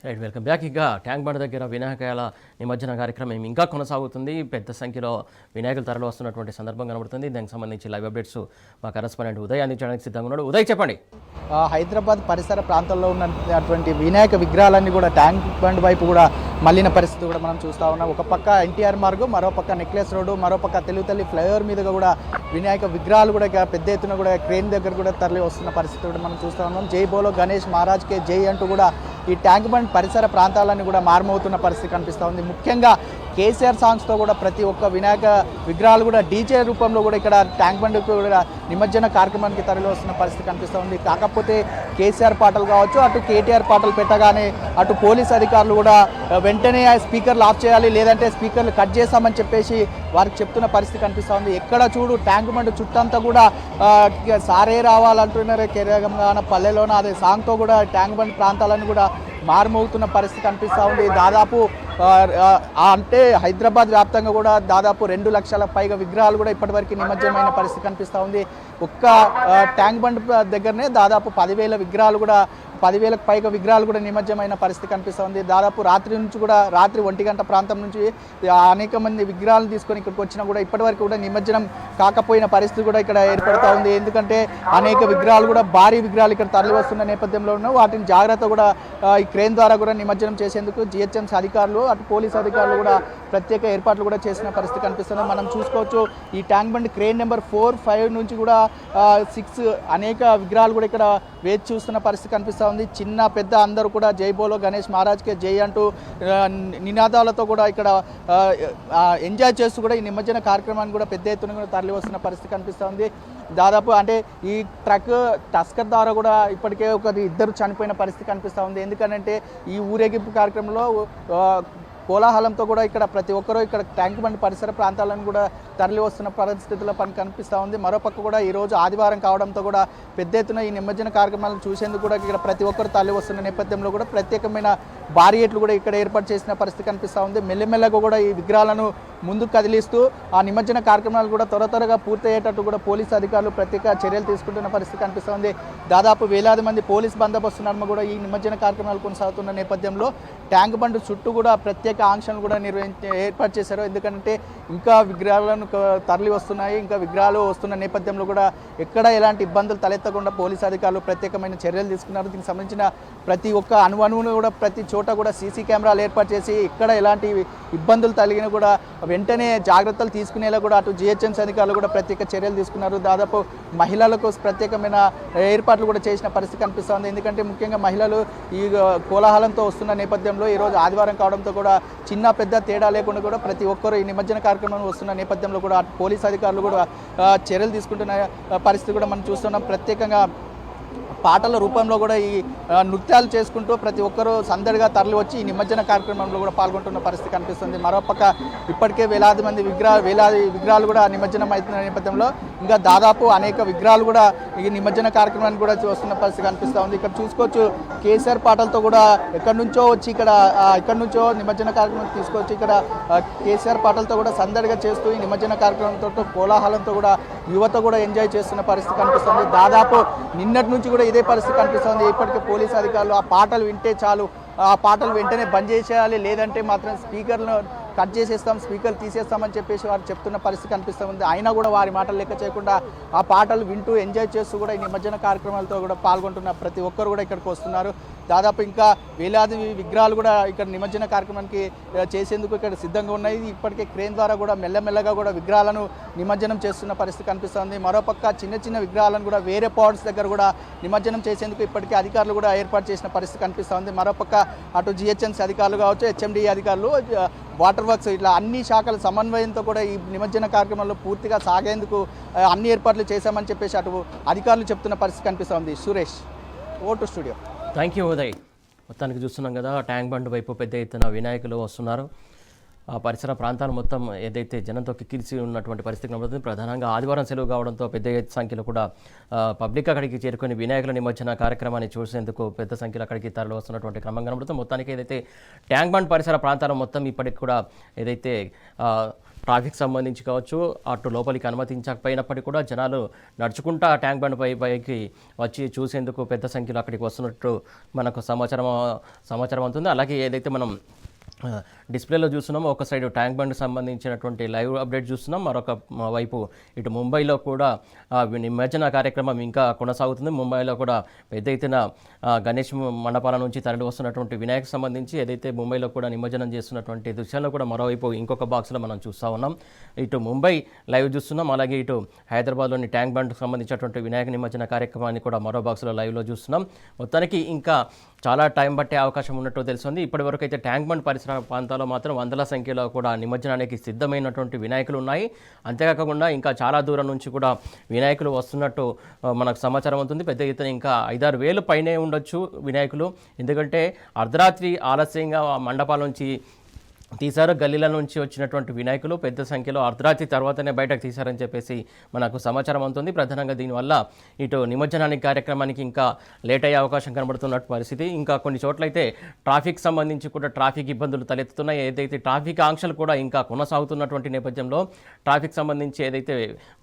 Right, welcome back. ఇంకా tank bund దగ్గర వినాయకాల నిమజ్జన కార్యక్రమం ఇంకా కొనసాగుతుంది. పెద్ద సంఖ్యలో వినాయకులు తరలి వస్తున్నటువంటి సందర్భం కనబడుతుంది. దానికి సంబంధించి లైవ్ అప్డేట్స్ మా కరెస్పాండెంట్ ఉదయ్ అందించడానికి సిద్ధంగా ఉన్నాడు. ఉదయ్, చెప్పండి. హైదరాబాద్ పరిసర ప్రాంతాల్లో ఉన్నటువంటి వినాయక విగ్రహాలన్నీ కూడా ట్యాంక్ బండ్ వైపు కూడా మళ్ళిన పరిస్థితి కూడా మనం చూస్తూ ఉన్నాం. ఒక పక్క ఎన్టీఆర్ మార్గం, మరో పక్క నెక్లెస్ రోడ్డు, మరో పక్క తెలుగు తల్లి ఫ్లైఓవర్ మీదుగా కూడా వినాయక విగ్రహాలు కూడా పెద్ద ఎత్తున కూడా క్రేన్ దగ్గర కూడా తరలి వస్తున్న పరిస్థితి కూడా మనం చూస్తూ ఉన్నాం. జై బోలో గణేష్ మహారాజ్కే జై అంటూ కూడా ఈ ట్యాంక్ బండ్ పరిసర ప్రాంతాలన్నీ కూడా మారుమవుతున్న పరిస్థితి కనిపిస్తూ ఉంది. ముఖ్యంగా కేసీఆర్ సాంగ్స్తో కూడా ప్రతి ఒక్క వినాయక విగ్రహాలు కూడా డీజే రూపంలో కూడా ఇక్కడ ట్యాంక్ బండ్ కూడా నిమజ్జన కార్యక్రమానికి తరలి వస్తున్న పరిస్థితి కనిపిస్తూ ఉంది. కాకపోతే కేసీఆర్ పాటలు కావచ్చు, అటు కేటీఆర్ పాటలు పెట్టగానే అటు పోలీస్ అధికారులు కూడా వెంటనే స్పీకర్లు ఆఫ్ చేయాలి, లేదంటే స్పీకర్లు కట్ చేస్తామని చెప్పేసి వారికి చెప్తున్న పరిస్థితి కనిపిస్తూ ఉంది. ఎక్కడ చూడు ట్యాంక్ బండ్ చుట్టంతా కూడా సారే రావాలంటున్నారు, కెరగంగాన పల్లెలోన అదే సాంగ్తో కూడా ట్యాంక్ బండ్ ప్రాంతాలను కూడా మారుమోగుతున్న పరిస్థితి కనిపిస్తూ ఉంది. దాదాపు అంటే హైదరాబాద్ వ్యాప్తంగా కూడా దాదాపు 2 లక్షల పైగా విగ్రహాలు కూడా ఇప్పటివరకు నిమజ్జనమైన పరిస్థితి కనిపిస్తూ ఉంది. ఒక్క ట్యాంక్ బండ్ దగ్గరనే దాదాపు 10,000 విగ్రహాలు కూడా 10,000కు పైగా విగ్రహాలు కూడా నిమజ్జనమైన పరిస్థితి కనిపిస్తూ ఉంది. దాదాపు రాత్రి 1 గంట ప్రాంతం నుంచి అనేక మంది విగ్రహాలను తీసుకొని ఇక్కడికి వచ్చినా కూడా ఇప్పటివరకు కూడా నిమజ్జనం కాకపోయిన పరిస్థితి కూడా ఇక్కడ ఏర్పడుతూ ఉంది. ఎందుకంటే అనేక విగ్రహాలు కూడా భారీ విగ్రహాలు ఇక్కడ తరలి వస్తున్న నేపథ్యంలో వాటిని జాగ్రత్త కూడా ఈ క్రేన్ ద్వారా కూడా నిమజ్జనం చేసేందుకు జిహెచ్ఎంసీ అధికారులు, అటు పోలీస్ అధికారులు కూడా ప్రత్యేక ఏర్పాట్లు కూడా చేసిన పరిస్థితి కనిపిస్తుంది. మనం చూసుకోవచ్చు ఈ ట్యాంక్ బండ్ క్రేన్ నెంబర్ 4, 5 నుంచి కూడా 6 అనేక విగ్రహాలు కూడా ఇక్కడ వేచి చూస్తున్న పరిస్థితి కనిపిస్తూ ఉంది. చిన్న పెద్ద అందరూ కూడా జై బోలో గణేష్ మహారాజ్కే జై అంటూ నినాదాలతో కూడా ఇక్కడ ఎంజాయ్ చేస్తూ కూడా ఈ నిమజ్జన కార్యక్రమాన్ని కూడా పెద్ద ఎత్తున కూడా తరలి వస్తున్న పరిస్థితి కనిపిస్తూ ఉంది. దాదాపు అంటే ఈ ట్రక్ టస్కర్ ద్వారా కూడా ఇప్పటికే 2 చనిపోయిన పరిస్థితి కనిపిస్తూ ఉంది. ఎందుకంటే ఈ ఊరేగింపు కార్యక్రమంలో కోలాహలంతో కూడా ఇక్కడ ప్రతి ఒక్కరూ ఇక్కడ ట్యాంక్ బండ్ పరిసర ప్రాంతాలను కూడా తరలి వస్తున్న పరిస్థితుల్లో కనిపిస్తూ ఉంది. మరోపక్క కూడా ఈరోజు ఆదివారం కావడంతో కూడా పెద్ద ఎత్తున ఈ నిమజ్జన కార్యక్రమాలను చూసేందుకు కూడా ఇక్కడ ప్రతి ఒక్కరు తరలి వస్తున్న నేపథ్యంలో కూడా ప్రత్యేకమైన బారియట్లు కూడా ఇక్కడ ఏర్పాటు చేసిన పరిస్థితి కనిపిస్తూ ఉంది. మెల్లమెల్లగా కూడా ఈ విగ్రహాలను ముందుకు కదిలిస్తూ ఆ నిమజ్జన కార్యక్రమాలు కూడా త్వరగా పూర్తయ్యేటట్టు కూడా పోలీసు అధికారులు ప్రత్యేక చర్యలు తీసుకుంటున్న పరిస్థితి కనిపిస్తూ ఉంది. దాదాపు వేలాది మంది పోలీస్ బందోబస్తు నడుమ కూడా ఈ నిమజ్జన కార్యక్రమాలు కొనసాగుతున్న నేపథ్యంలో ట్యాంక్ బండ్ చుట్టూ కూడా ప్రత్యేక ఆంక్షలు కూడా ఏర్పాటు చేశారు. ఎందుకంటే ఇంకా విగ్రహాలను తరలి వస్తున్నాయి, ఇంకా విగ్రహాలు వస్తున్న నేపథ్యంలో కూడా ఎక్కడ ఎలాంటి ఇబ్బందులు తలెత్తకుండా పోలీసు అధికారులు ప్రత్యేకమైన చర్యలు తీసుకున్నారు. దీనికి సంబంధించిన ప్రతి ఒక్క అణువును కూడా ప్రతి చోట కూడా సీసీ కెమెరాలు ఏర్పాటు చేసి ఎక్కడ ఎలాంటి ఇబ్బందులు తగిలినా కూడా వెంటనే జాగ్రత్తలు తీసుకునేలా కూడా అటు జిహెచ్ఎంసీ అధికారులు కూడా ప్రత్యేక చర్యలు తీసుకున్నారు. దాదాపు మహిళలకు ప్రత్యేకమైన ఏర్పాట్లు కూడా చేసిన పరిస్థితి కనిపిస్తుంది. ఎందుకంటే ముఖ్యంగా మహిళలు ఈ కోలాహలంతో వస్తున్న నేపథ్యంలో ఈరోజు ఆదివారం కావడంతో కూడా చిన్న పెద్ద తేడా లేకుండా కూడా ప్రతి ఒక్కరు ఈ నిమజ్జన కార్యక్రమం వస్తున్న నేపథ్యంలో కూడా పోలీసు అధికారులు కూడా చర్యలు తీసుకుంటున్న పరిస్థితి కూడా మనం చూస్తున్నాం. ప్రత్యేకంగా పాటల రూపంలో కూడా ఈ నృత్యాలు చేసుకుంటూ ప్రతి ఒక్కరూ సందడిగా తరలి వచ్చి ఈ నిమజ్జన కార్యక్రమంలో కూడా పాల్గొంటున్న పరిస్థితి కనిపిస్తుంది. మరోపక్క ఇప్పటికే వేలాది విగ్రహాలు కూడా నిమజ్జనం అవుతున్న నేపథ్యంలో ఇంకా దాదాపు అనేక విగ్రహాలు కూడా ఈ నిమజ్జన కార్యక్రమాన్ని కూడా వస్తున్న పరిస్థితి కనిపిస్తూ ఉంది. ఇక్కడ చూసుకోవచ్చు కేసీఆర్ పాటలతో కూడా ఎక్కడి నుంచో వచ్చి ఇక్కడ నుంచో నిమజ్జన కార్యక్రమం తీసుకొచ్చి ఇక్కడ కేసీఆర్ పాటలతో కూడా సందడిగా చేస్తూ ఈ నిమజ్జన కార్యక్రమంతో కోలాహలంతో కూడా యువత కూడా ఎంజాయ్ చేస్తున్న పరిస్థితి కనిపిస్తుంది. దాదాపు నిన్నటి నుంచి కూడా ఇదే పరిస్థితి కనిపిస్తుంది. ఇప్పటికే పోలీసు అధికారులు ఆ పాటలు వింటే చాలు, ఆ పాటలు వెంటనే బంద్ చేసేయాలి, లేదంటే మాత్రం స్పీకర్లను కట్ చేసేస్తాం, స్పీకర్లు తీసేస్తామని చెప్పేసి వారు చెప్తున్న పరిస్థితి కనిపిస్తూ ఉంది. అయినా కూడా వారి మాటలు లెక్క చేయకుండా ఆ పాటలు వింటూ ఎంజాయ్ చేస్తూ కూడా ఈ నిమజ్జన కార్యక్రమాలతో కూడా పాల్గొంటున్న ప్రతి ఒక్కరు కూడా ఇక్కడికి వస్తున్నారు. దాదాపు ఇంకా వేలాది విగ్రహాలు కూడా ఇక్కడ నిమజ్జన కార్యక్రమానికి చేసేందుకు ఇక్కడ సిద్ధంగా ఉన్నాయి. ఇప్పటికే క్రేన్ ద్వారా కూడా మెల్లమెల్లగా కూడా విగ్రహాలను నిమజ్జనం చేస్తున్న పరిస్థితి కనిపిస్తుంది. మరోపక్క చిన్న విగ్రహాలను కూడా వేరే పాయింట్స్ దగ్గర కూడా నిమజ్జనం చేసేందుకు ఇప్పటికే అధికారులు కూడా ఏర్పాటు చేసిన పరిస్థితి కనిపిస్తుంది. మరోపక్క అటు జిహెచ్ఎంసీ అధికారులు కావచ్చు, హెచ్ఎండి అధికారులు, వాటర్ వర్క్స్ ఇట్లా అన్ని శాఖల సమన్వయంతో కూడా ఈ నిమజ్జన కార్యక్రమంలో పూర్తిగా సాగేందుకు అన్ని ఏర్పాట్లు చేశామని చెప్పేసి అటు అధికారులు చెప్తున్న పరిస్థితి కనిపిస్తుంది. Suresh, vote studio. Thank you Uday. మొత్తానికి చూస్తున్నాం కదా, ట్యాంక్ బండ్ వైపు పెద్ద ఎత్తున వినాయకులు వస్తున్నారు. ఆ పరిసర ప్రాంతాలు మొత్తం ఏదైతే జనంతో కిక్కిరిసి ఉన్నటువంటి పరిస్థితి కనబడుతుంది. ప్రధానంగా ఆదివారం సెలవు కావడంతో పెద్ద సంఖ్యలో కూడా పబ్లిక్ అక్కడికి చేరుకొని వినాయకుల నిమజ్జన కార్యక్రమాన్ని చూసేందుకు పెద్ద సంఖ్యలో అక్కడికి తరలి వస్తున్నటువంటి క్రమం కనబడుతుంది. మొత్తానికి ఏదైతే ట్యాంక్ బండ్ పరిసర ప్రాంతాలు మొత్తం ఇప్పటికి కూడా ఏదైతే ట్రాఫిక్ సంబంధించి కావచ్చు, అటు లోపలికి అనుమతించకపోయినప్పటికీ కూడా జనాలు నడుచుకుంటా ట్యాంక్ బండ్ పైకి వచ్చి చూసేందుకు పెద్ద సంఖ్యలో అక్కడికి వస్తున్నట్టు మనకు సమాచారం అవుతుంది. అలాగే ఏదైతే మనం డిస్ప్లేలో చూస్తున్నాము, ఒక సైడ్ ట్యాంక్ బండ్ సంబంధించినటువంటి లైవ్ అప్డేట్ చూస్తున్నాం, మరొక వైపు ఇటు ముంబైలో కూడా నిమజ్జన కార్యక్రమం ఇంకా కొనసాగుతుంది. ముంబైలో కూడా పెద్ద ఎత్తున గణేష్ మండపాల నుంచి తరలి వస్తున్నటువంటి వినాయకు సంబంధించి ఏదైతే ముంబైలో కూడా నిమజ్జనం చేస్తున్నటువంటి దృశ్యాల్లో కూడా మరోవైపు ఇంకొక బాక్స్లో మనం చూస్తూ ఉన్నాం. ఇటు ముంబై లైవ్ చూస్తున్నాం, అలాగే ఇటు హైదరాబాద్లోని ట్యాంక్ బండ్కు సంబంధించినటువంటి వినాయక నిమజ్జన కార్యక్రమాన్ని కూడా మరో బాక్స్లో లైవ్లో చూస్తున్నాం. మొత్తానికి ఇంకా చాలా టైం పట్టే అవకాశం ఉన్నట్టు తెలుస్తుంది. ఇప్పటివరకు అయితే ట్యాంక్ బండ్ పరిసర ప్రాంతాల్లో మాత్రం వందల సంఖ్యలో కూడా నిమజ్జనానికి సిద్ధమైనటువంటి వినాయకులు ఉన్నాయి. అంతేకాకుండా ఇంకా చాలా దూరం నుంచి కూడా వినాయకులు వస్తున్నట్టు మనకు సమాచారం అవుతుంది. పెద్ద ఎత్తున ఇంకా 5-6 వేలు పైనే ఉండొచ్చు వినాయకులు. ఎందుకంటే అర్ధరాత్రి ఆలస్యంగా మండపాల నుంచి తీశారు. గల్లీల నుంచి వచ్చినటువంటి వినాయకులు పెద్ద సంఖ్యలో అర్ధరాత్రి తర్వాతనే బయటకు తీశారని చెప్పేసి మనకు సమాచారం అవుతుంది. ప్రధానంగా దీనివల్ల ఇటు నిమజ్జనానికి కార్యక్రమానికి ఇంకా లేట్ అయ్యే అవకాశం కనబడుతున్నట్టు పరిస్థితి. ఇంకా కొన్ని చోట్లయితే ట్రాఫిక్ సంబంధించి కూడా ట్రాఫిక్ ఇబ్బందులు తలెత్తుతున్నాయి. ఏదైతే ట్రాఫిక్ ఆంక్షలు కూడా ఇంకా కొనసాగుతున్నటువంటి నేపథ్యంలో ట్రాఫిక్ సంబంధించి ఏదైతే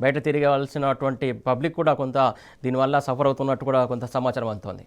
బయట తిరగవలసినటువంటి పబ్లిక్ కూడా కొంత దీనివల్ల సఫర్ అవుతున్నట్టు కూడా కొంత సమాచారం అందుతోంది.